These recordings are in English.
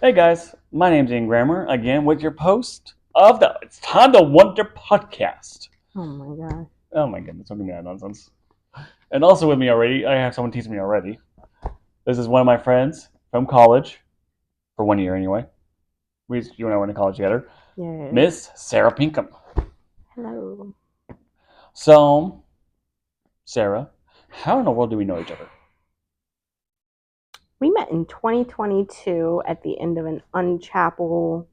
Hey guys, my name's Ian Grammer, again with your host of the It's Time to Wonder podcast. Oh my god. Oh my goodness, don't give me that nonsense. And also with me already, I have someone teaching me already. This is one of my friends from college, for 1 year anyway. You and I went to college together. Yeah. Miss Sarah Pinkham. Hello. So, Sarah, how in the world do we know each other? We met in 2022 at the end of an unchapel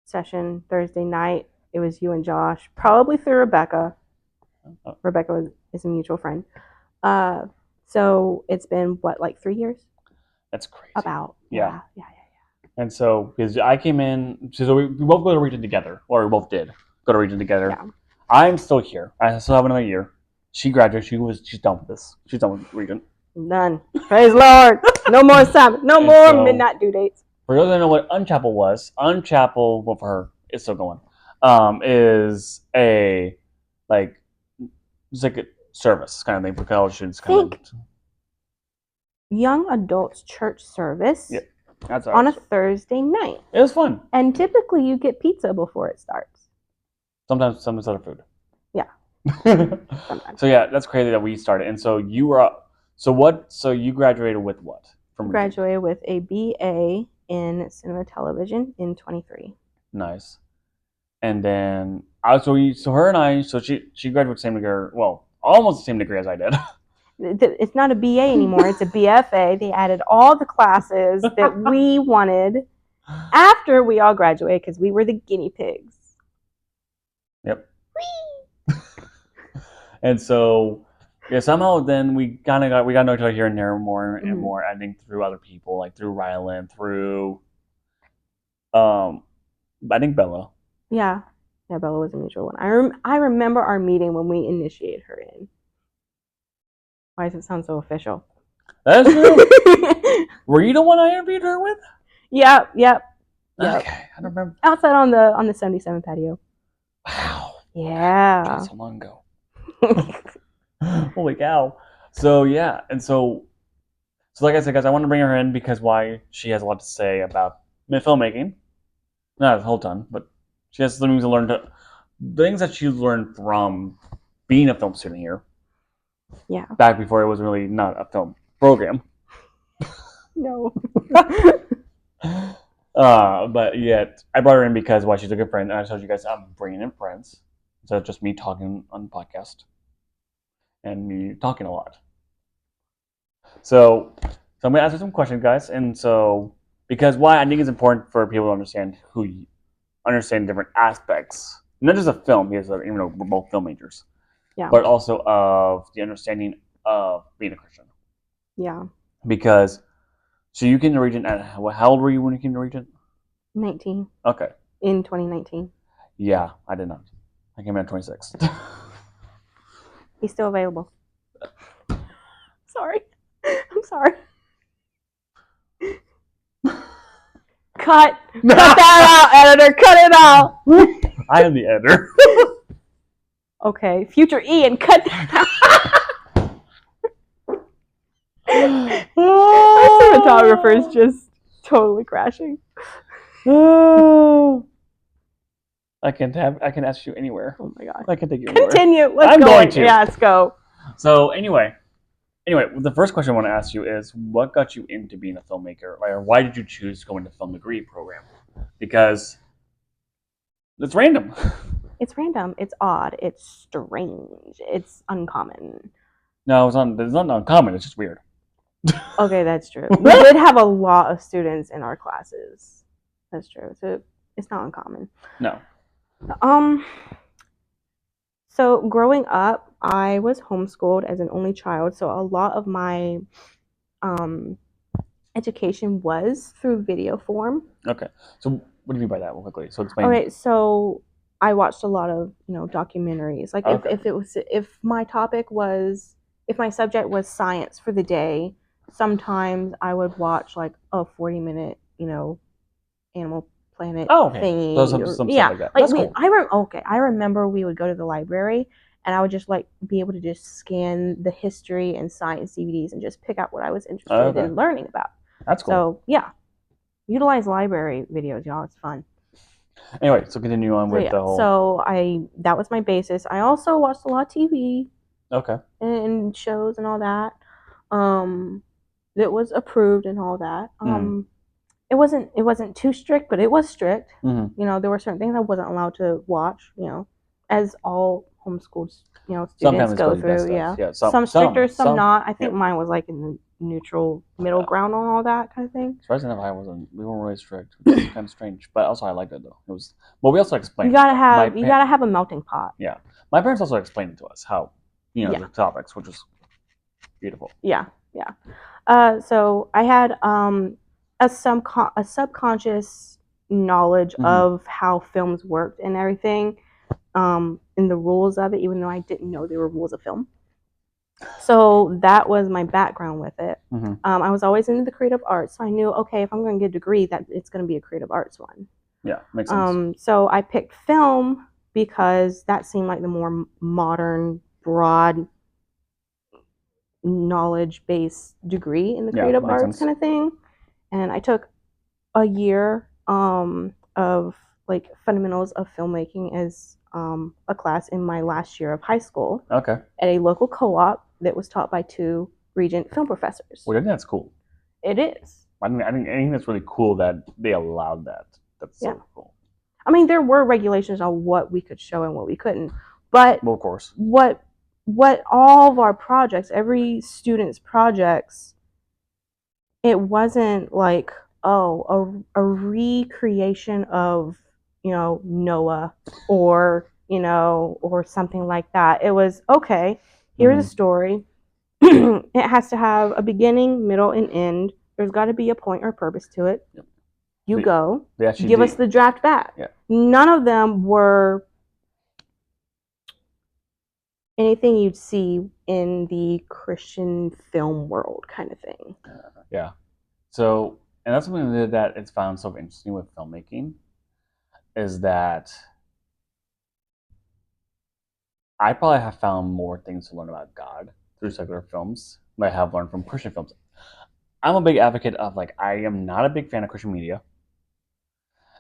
session Thursday night. It was you and Josh, probably through Rebecca. Rebecca is a mutual friend. So it's been like 3 years? That's crazy. About. Yeah. And so, because I came in, so we both go to Region together, or we both did go to Region together. Yeah. I'm still here. I still have another year. She graduated. She's done with this. She's done with Region. Done. Praise Lord. No more assignment. No more midnight due dates. For those that know what Unchapel was, Unchapel, well, for her, it's still going. Is a it's like a service kind of thing for college students. Young adults church service. Yeah. That's on a Thursday night. It was fun. And typically you get pizza before it starts. Sometimes other food. Yeah. Sometimes. So yeah, that's crazy that we started. And so you were up. So you graduated with what? Graduated with a BA in cinema television in 23. Nice. And then her and I, so she graduated with the same degree, well, almost the same degree as I did. It's not a BA anymore. It's a BFA. They added all the classes that we wanted after we all graduated because we were the guinea pigs. Yep. And so, yeah, somehow then we got to know each other here and there more and more, I think through other people, like through Rylan, through, I think Bella. Yeah, Bella was a mutual one. I remember our meeting when we initiated her in. Why does it sound so official? That's true. Were you the one I interviewed her with? Yep. Okay, I don't remember. Outside on the 77 patio. Wow. Yeah. That's so long ago. Holy cow. So yeah, and so like I said, guys, I want to bring her in because she has a lot to say about filmmaking. Not a whole ton, but she has things to learn. Things that she learned from being a film student here. Yeah. Back before it was really not a film program. No. But yet, I brought her in because she's a good friend. And I told you guys I'm bringing in friends. So just me talking on the podcast. And me talking a lot. So I'm going to ask you some questions, guys. And so, because why I think it's important for people to understand different aspects, not just of film, because even though we're both film majors, but also of the understanding of being a Christian. Yeah. Because, so you came to Regent at, how old were you when you came to Regent? 19. Okay. In 2019. Yeah, I did not. I came in at 26. He's still available. Sorry. I'm sorry. Cut that out, editor. Cut it out. I am the editor. Okay, future Ian, cut that out. Our cinematographer is just totally crashing. I can ask you anywhere. Oh my god. I can take you anywhere. Continue. I'm going to. Yeah, let's go. So anyway, the first question I want to ask you is, what got you into being a filmmaker? Or why did you choose to go into the film degree program? Because it's random. It's random. It's odd. It's strange. It's uncommon. No, it's not uncommon. It's just weird. Okay, that's true. We did have a lot of students in our classes. That's true. So it's not uncommon. No. So growing up, I was homeschooled as an only child. So a lot of my education was through video form. Okay. So what do you mean by that, real quickly? So explain. Okay, so I watched a lot of documentaries. Like if my subject was science for the day, sometimes I would watch like a 40-minute Animal Planet thingy. Like that. That's cool. I remember we would go to the library and I would just be able to just scan the history and science DVDs and just pick out what I was interested in learning about. That's cool. So yeah. Utilize library videos, y'all. It's fun. Anyway, so continue on So with yeah, the whole. so that was my basis. I also watched a lot of TV Okay. and shows and all that. That was approved and all that. It wasn't too strict, but it was strict. Mm-hmm. You know, there were certain things I wasn't allowed to watch. You know, as all homeschooled Some students families go go that through. stuff. Yeah, Yeah. some stricter, some Some. not. I Yeah. think mine was like in the neutral middle Yeah. ground on all that kind of thing. Surprisingly enough, I wasn't. We weren't really strict, which is kind of strange. But also, I liked it though. It was. Well, we also You explained. gotta My have you gotta have a melting pot. Yeah, my parents also explained it to us how, Yeah. the topics, which was beautiful. Yeah, yeah. So I had a subconscious knowledge Mm-hmm. of how films worked and everything, and the rules of it, even though I didn't know there were rules of film. So that was my background with it. Mm-hmm. I was always into the creative arts, so I knew, okay, if I'm going to get a degree, that it's going to be a creative arts one. Yeah, makes sense. So I picked film because that seemed like the more modern, broad, knowledge based degree in the creative makes arts sense. kind of thing. And I took a year of like fundamentals of filmmaking as a class in my last year of high school Okay. at a local co-op that was taught by two Regent film professors. Well, I think that's cool. It is. I think that's really cool that they allowed that. That's so cool. I mean, there were regulations on what we could show and what we couldn't, but Well, of course. what all of our projects, every student's projects, it wasn't like, oh, a recreation of Noah, or or something like that. It was, okay, here's a story. It has to have a beginning, middle, and end. There's got to be a point or purpose to it. Yep. You go They actually give us the draft back. Yeah. None of them were anything you'd see in the Christian film world kind of thing. Yeah. So, and that's something that it's found so interesting with filmmaking, is that I probably have found more things to learn about God through secular films than I have learned from Christian films. I'm a big advocate of, like, I am not a big fan of Christian media.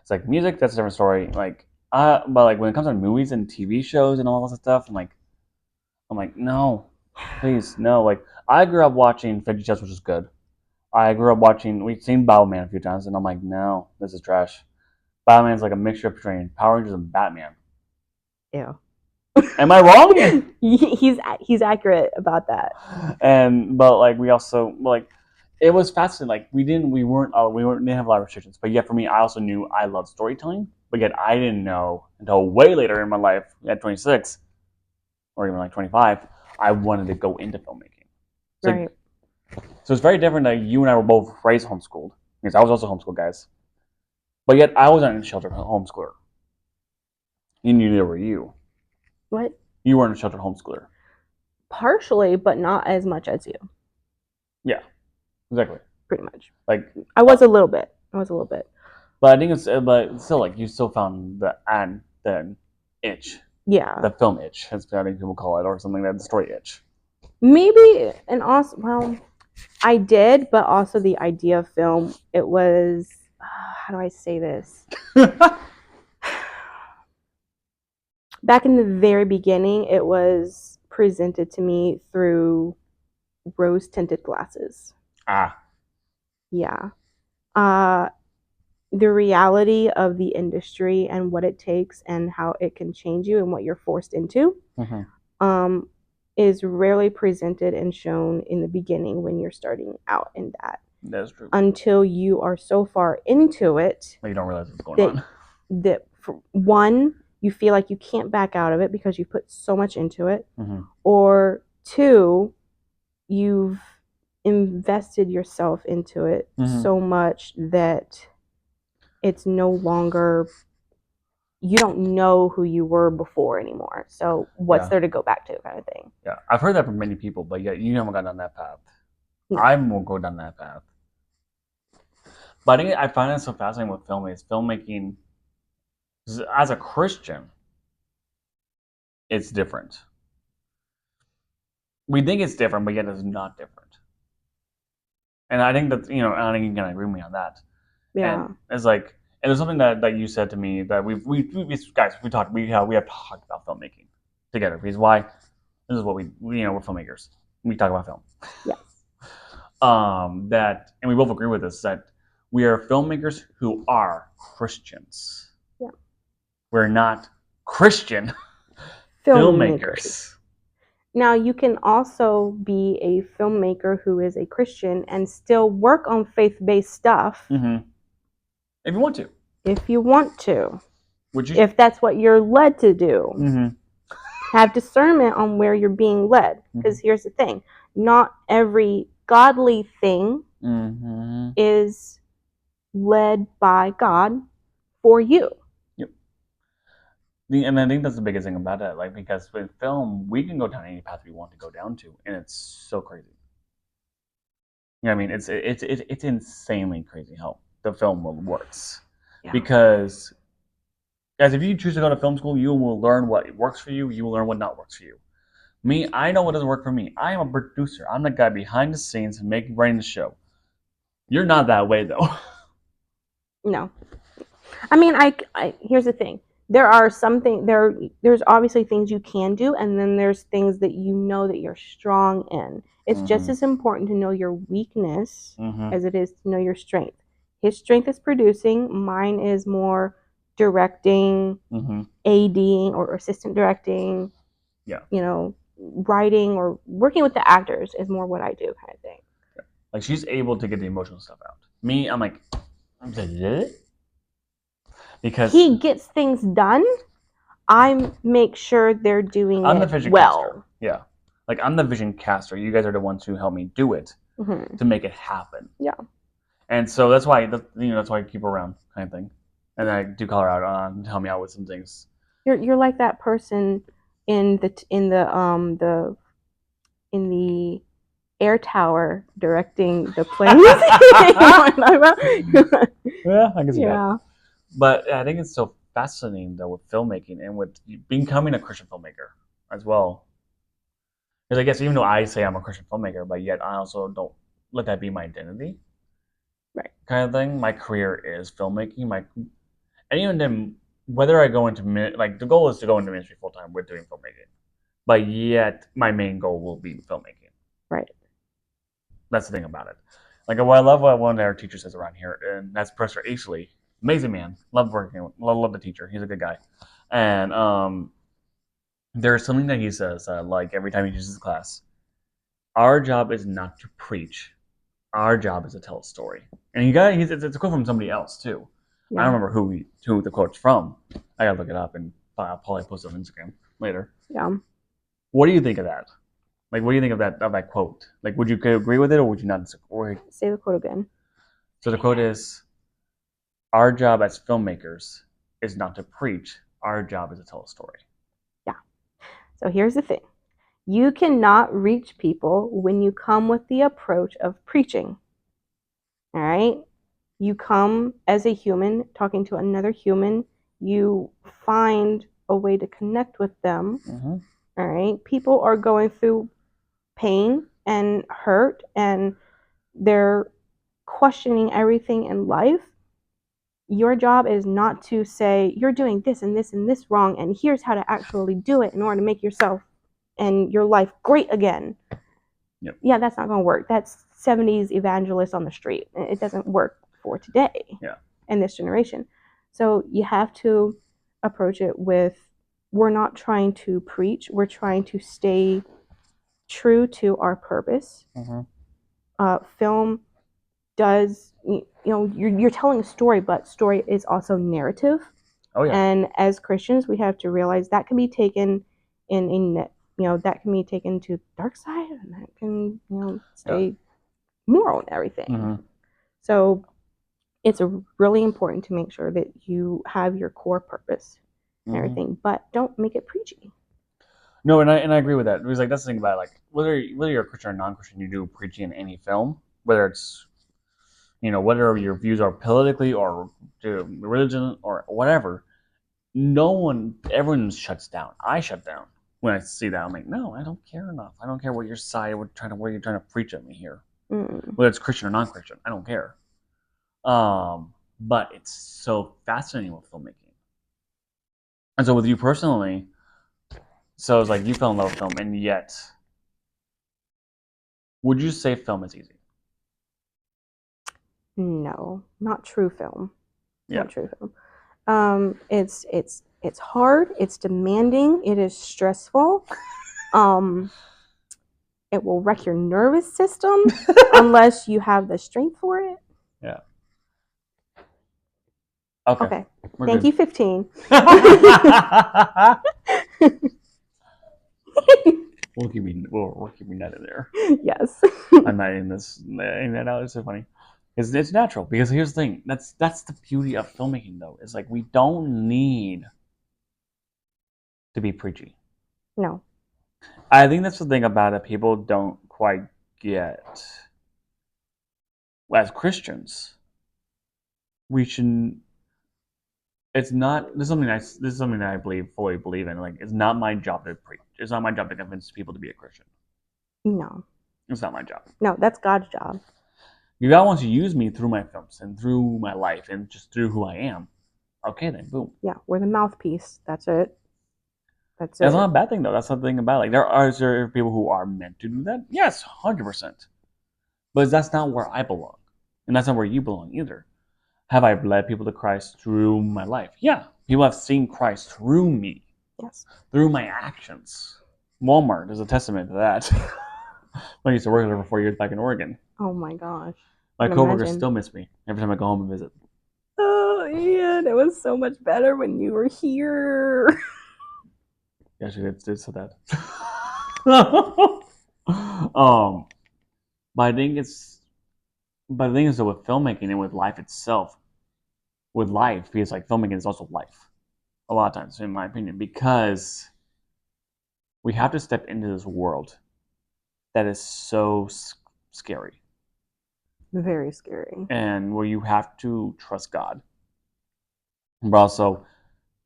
It's like music, that's a different story. But like when it comes to movies and TV shows and all that stuff, I'm like, no, please, no. Like, I grew up watching Fifty Chess, which is good. I grew up watching. We've seen Batman a few times, and I'm like, no, this is trash. Batman's like a mixture between Power Rangers and Batman. Ew. Am I wrong? he's accurate about that. But like we also like it was fascinating. Like we didn't have a lot of restrictions, but yet for me, I also knew I loved storytelling. But yet I didn't know until way later in my life, at 26 or even like 25, I wanted to go into filmmaking. So, right. So it's very different that you and I were both raised homeschooled, because I was also homeschooled, guys. But yet I wasn't a sheltered homeschooler. Neither were you. What? You weren't a sheltered homeschooler. Partially, but not as much as you. Yeah, exactly. Pretty much. Like I was a little bit. But I think but still, like, you still found the itch. Yeah. The film itch, as I think people call it, or something like that, the story itch. Maybe, and also, well, I did, but also the idea of film, it was, how do I say this? Back in the very beginning, it was presented to me through rose-tinted glasses. Ah. Yeah. The reality of the industry and what it takes and how it can change you and what you're forced into is rarely presented and shown in the beginning when you're starting out in that. That's true. Until you are so far into it, you don't realize what's going on. That for one, you feel like you can't back out of it because you put so much into it, or two, you've invested yourself into it so much that it's no longer, you don't know who you were before anymore. So what's there to go back to, kind of thing. Yeah, I've heard that from many people, but yet you haven't gone down that path. No. I won't go down that path. But I find it so fascinating with filmmaking. As a Christian, it's different. We think it's different, but yet it's not different. And I think that, I think you can agree with me on that. Yeah. And it's like, and there's something that you said to me that we guys we talked we have talked about filmmaking together because why this is what we we're filmmakers, we talk about film. Yes. That and we both agree with this that we are filmmakers who are Christians. Yeah. We're not Christian filmmakers. Now, you can also be a filmmaker who is a Christian and still work on faith-based stuff Mm-hmm. If you want to. if you want to. Would you? If that's what you're led to do. Mm-hmm. Have discernment on where you're being led. Because here's the thing. Not every godly thing is led by God for you. Yep. And I think that's the biggest thing about it. Like, because with film, we can go down any path we want to go down to. And it's so crazy. You know what I mean? It's insanely crazy how the film world works. Yeah. Because guys, if you choose to go to film school, you will learn what works for you. You will learn what not works for you. Me, I know what doesn't work for me. I am a producer. I'm the guy behind the scenes and running the show. You're not that way, though. No. I mean, here's the thing. There's obviously things you can do, and then there's things that you know that you're strong in. It's just as important to know your weakness as it is to know your strength. His strength is producing. Mine is more directing, ADing or assistant directing. Yeah. You know, writing or working with the actors is more what I do, kind of thing. Yeah. Like, she's able to get the emotional stuff out. Me, I'm like, because he gets things done. I make sure they're doing I'm it the vision well. caster. Yeah. Like, I'm the vision caster. You guys are the ones who help me do it to make it happen. Yeah. And so that's why that's why I keep her around, kind of thing. And I do call her out and help me out with some things. You're like that person in the air tower directing the plane. Yeah, I can see that. But I think it's so fascinating though with filmmaking and with becoming a Christian filmmaker as well. Because I guess even though I say I'm a Christian filmmaker, but yet I also don't let that be my identity. Right. Kind of thing. My career is filmmaking. And even then, whether I go into the goal is to go into ministry full time with doing filmmaking, but yet my main goal will be filmmaking. Right. That's the thing about it. Like, what I love what one of our teachers says around here, and that's Professor Ashley. Amazing man. Love working with. Love the teacher. He's a good guy. And there's something that he says like every time he teaches a class. Our job is not to preach. Our job is to tell a story. And it's a quote from somebody else too. Yeah. I don't remember who the quote's from. I gotta look it up and I'll probably post it on Instagram later. Yeah. What do you think of that? Like, what do you think of that quote? Like, would you agree with it or would you not? Or say the quote again. So the quote is, "Our job as filmmakers is not to preach. Our job is to tell a story." Yeah. So here's the thing. You cannot reach people when you come with the approach of preaching. All right? You come as a human, talking to another human. You find a way to connect with them. All right? People are going through pain and hurt, and they're questioning everything in life. Your job is not to say, you're doing this and this and this wrong, and here's how to actually do it in order to make yourself and your life great again. Yep. Yeah, that's not going to work. That's 70s evangelist on the street. It doesn't work for today. Yeah. And this generation. So you have to approach it with, we're not trying to preach. We're trying to stay true to our purpose. Film does, you're telling a story, but story is also narrative. Oh yeah. And as Christians, we have to realize that can be taken that can be taken to the dark side, and that can, stay moral and everything. So it's really important to make sure that you have your core purpose and everything, but don't make it preachy. No, and I agree with that. It was like, that's the thing about it, like whether you're a Christian or non-Christian, you do preaching in any film, whether it's whether your views are politically or religion or whatever. Everyone shuts down. I shut down when I see that. I'm like, no, I don't care enough. I don't care what your side, what you're trying to preach at me here, whether it's Christian or non-Christian. I don't care. but it's so fascinating with filmmaking. And so with you personally, so it's like you fell in love with film, and yet, would you say film is easy? No, not true film. Yeah. Not true film. It's hard. It's demanding. It is stressful. Um, it will wreck your nervous system unless you have the strength for it. Yeah. Okay. Okay. We're Thank good. you, 15. We'll keep that in there. Yes. I'm not in this. That out. It's so funny. It's natural because here's the thing. That's the beauty of filmmaking, though. It's like we don't need to be preachy. No. I think that's the thing about it. People don't quite get. As Christians, we should. It's not. This is something that I fully believe in. Like, it's not my job to preach. It's not my job to convince people to be a Christian. No. It's not my job. No, that's God's job. God wants to use me through my films and through my life and just through who I am. Okay, then boom. Yeah, we're the mouthpiece. That's it. That's That's it. not a bad thing though. That's the thing about it. Like there people who are meant to do that. Yes, 100%. But that's not where I belong, and that's not where you belong either. Have I led people to Christ through my life? Yeah, people have seen Christ through me, Yes. through my actions. Walmart is a testament to that. I used to work there for 4 years back in Oregon. Oh my gosh. My Can coworkers imagine. still miss me every time I go home and visit. Oh, Ian, it was so much better when you were here. Yeah, she did say that. But I think it's, but the thing is that with filmmaking and with life itself, with life, because like filmmaking is also life. A lot of times, in my opinion, because we have to step into this world that is so scary, Very scary. and where you have to trust God, but also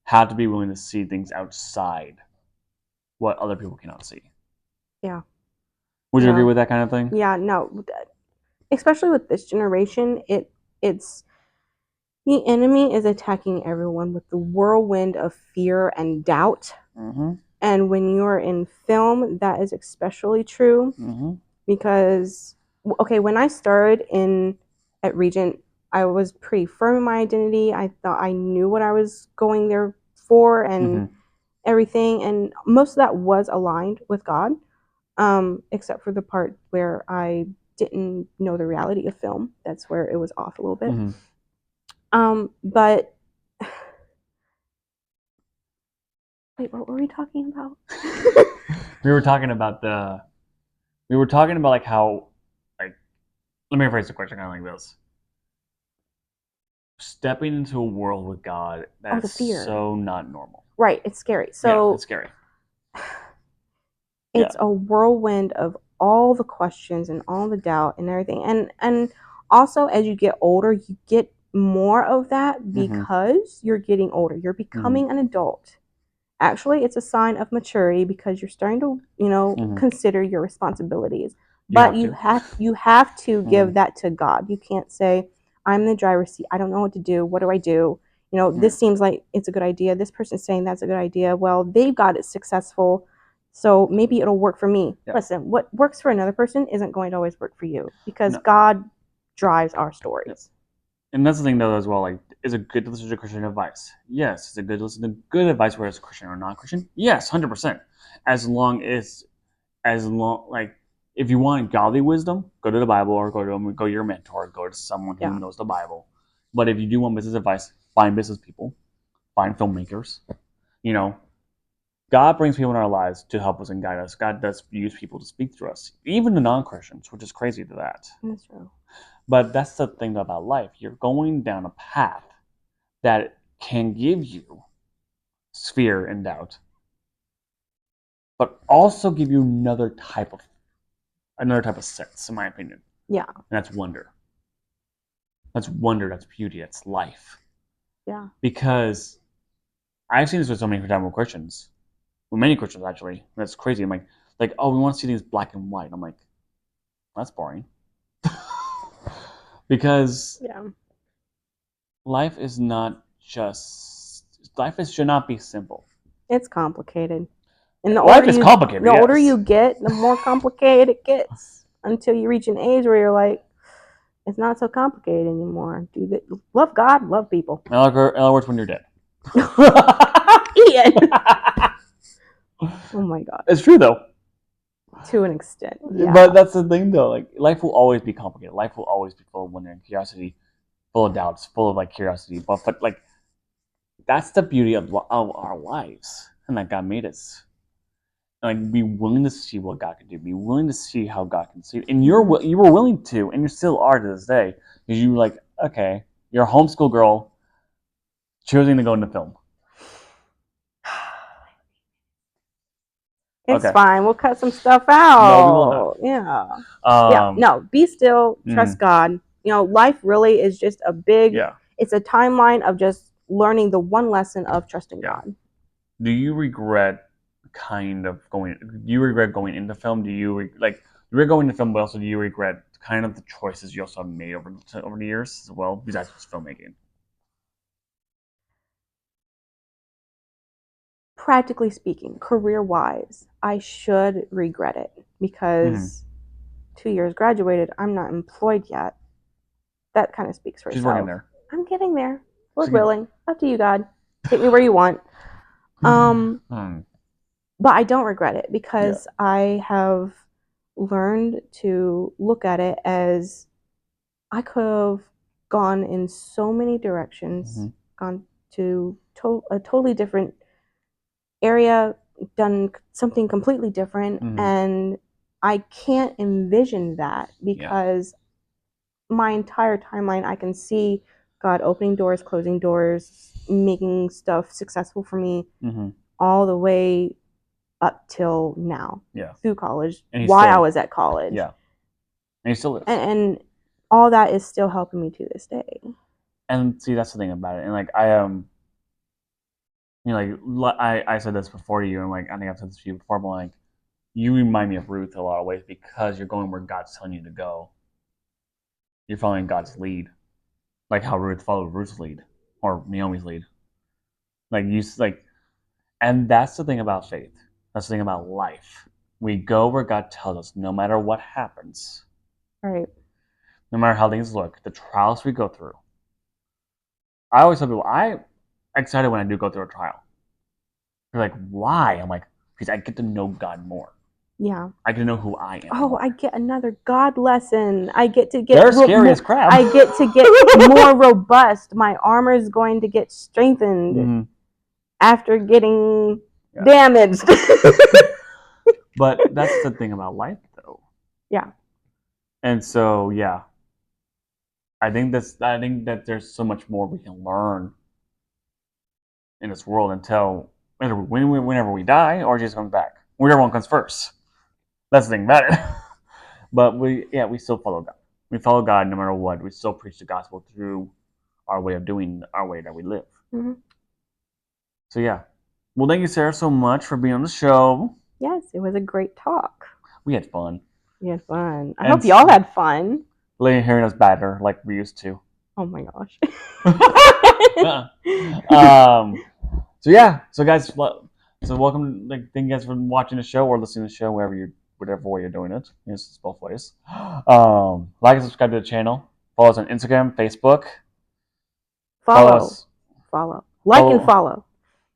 have to be willing to see things outside what other people cannot see. Yeah. Would you agree Yeah. with that kind of thing? Yeah, no. Especially with this generation, it's the enemy is attacking everyone with the whirlwind of fear and doubt. Mm-hmm. And when you're in film, that is especially true Mm-hmm. because okay, when I started in at Regent, I was pretty firm in my identity. I thought I knew what I was going there for and Mm-hmm. everything, and most of that was aligned with God, except for the part where I didn't know the reality of film. That's where it was off a little bit. Mm-hmm. But wait, what were we talking about? we were talking about the we were talking about like how like let me rephrase the question kind of like this: stepping into a world with God Oh, the that's fear. so not normal. Right, it's scary. Yeah, So it's scary. Yeah. it's a whirlwind of all the questions and all the doubt and everything. And also as you get older, you get more of that Mm-hmm. because you're getting older. You're becoming Mm-hmm. an adult. Actually, it's a sign of maturity because you're starting to, Mm-hmm. consider your responsibilities. You But have to. you have to Mm-hmm. give that to God. You can't say, I'm in the driver's seat. I don't know what to do. What do I do? Yeah. This seems like it's a good idea. This person's saying that's a good idea. Well, they've got it successful. So maybe it'll work for me. Yeah. Listen, what works for another person isn't going to always work for you because No. God drives our Yep. stories. And that's the thing though as well. Like, is it good to listen to Christian advice? Yes. Is it good to listen to good advice whether it's Christian or not Christian? Yes, 100%. As long like if you want godly wisdom, go to the Bible or go to your mentor, go to someone who Yeah. knows the Bible. But if you do want business advice, find business people, find filmmakers. You know, God brings people in our lives to help us and guide us. God does use people to speak through us, even the non-Christians, which is crazy to that. That's true. But that's the thing about life. You're going down a path that can give you fear and doubt, but also give you another type of sense, in my opinion. Yeah. And that's wonder. That's wonder, that's beauty, that's life. Yeah. Because I've seen this with so many with Christians. With many Christians actually. That's crazy. I'm like, oh, we want to see things black and white. I'm like, that's boring. Because Yeah. life is not just should not be simple. It's complicated. And Life is complicated. the older you Yes. get, the more complicated it gets until you reach an age where you're like, it's not so complicated anymore. Love God, love people. In other words, when you're dead. Ian. Oh my God. It's true though. To an extent, yeah. But that's the thing though. Like life will always be complicated. Life will always be full of wonder and curiosity, full of doubts, full of like curiosity. But like that's the beauty of our lives, and that God made us. Like be willing to see what God can do. Be willing to see how God can see. And you were willing to, and you still are to this day, because you were like, okay, you're a homeschool girl choosing to go into film. It's Okay. fine. We'll cut some stuff out. No, we will not. Yeah. No, be still. Trust God. Life really is just a big, it's a timeline of just learning the one lesson of trusting God. Do you regret going into film? Do you regret going into film, but also do you regret kind of the choices you also have made over the years as well, besides just filmmaking? Practically speaking, career-wise, I should regret it because 2 years graduated, I'm not employed yet. That kind of speaks for itself. She's working there. I'm getting there. Lord willing. Up to you, God. Take me where you want. But I don't regret it because I have learned to look at it as I could have gone in so many directions, gone to a totally different area, done something completely different, and I can't envision that because my entire timeline, I can see God opening doors, closing doors, making stuff successful for me all the way up till now. Through college, while I was at college. Yeah. And he still is. And all that is still helping me to this day. And see, that's the thing about it. And like I said this before to you, and like I think I've said this to you before, but like you remind me of Ruth in a lot of ways because you're going where God's telling you to go. You're following God's lead, like how Ruth followed Ruth's lead or Naomi's lead. And that's the thing about faith. That's the thing about life. We go where God tells us, no matter what happens. Right. No matter how things look, the trials we go through. I always tell people, I'm excited when I do go through a trial. They're like, why? I'm like, because I get to know God more. Yeah. I get to know who I am. Oh, more. I get another God lesson. I get to get. They're scary as crap. I get to get more robust. My armor is going to get strengthened after getting damaged. But that's the thing about life, though. Yeah. And so, yeah. I think that there's so much more we can learn in this world until whenever we die or Jesus comes back. Whichever one comes first. That's the thing about it. But we still follow God. We follow God no matter what. We still preach the gospel through our way of doing our way that we live. So yeah. Well, thank you, Sarah, so much for being on the show. Yes, it was a great talk. We had fun. I hope y'all had fun. Hearing us batter like we used to. Oh my gosh. So yeah. So guys, so welcome. Thank you guys for watching the show or listening to the show, whatever way you're doing it. It's both ways. Like and subscribe to the channel. Follow us on Instagram, Facebook. Follow us. And follow.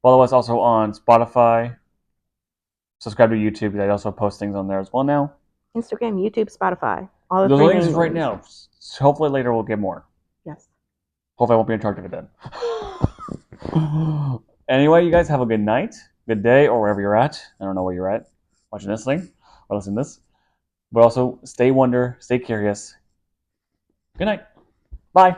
Follow us also on Spotify. Subscribe to YouTube because I also post things on there as well now. Instagram, YouTube, Spotify. All the those three links right now. Hopefully later we'll get more. Yes. Hopefully I won't be in charge of it then. Anyway, you guys have a good night, good day, or wherever you're at. I don't know where you're at watching this thing or listening to this. But also stay wonder, stay curious. Good night. Bye.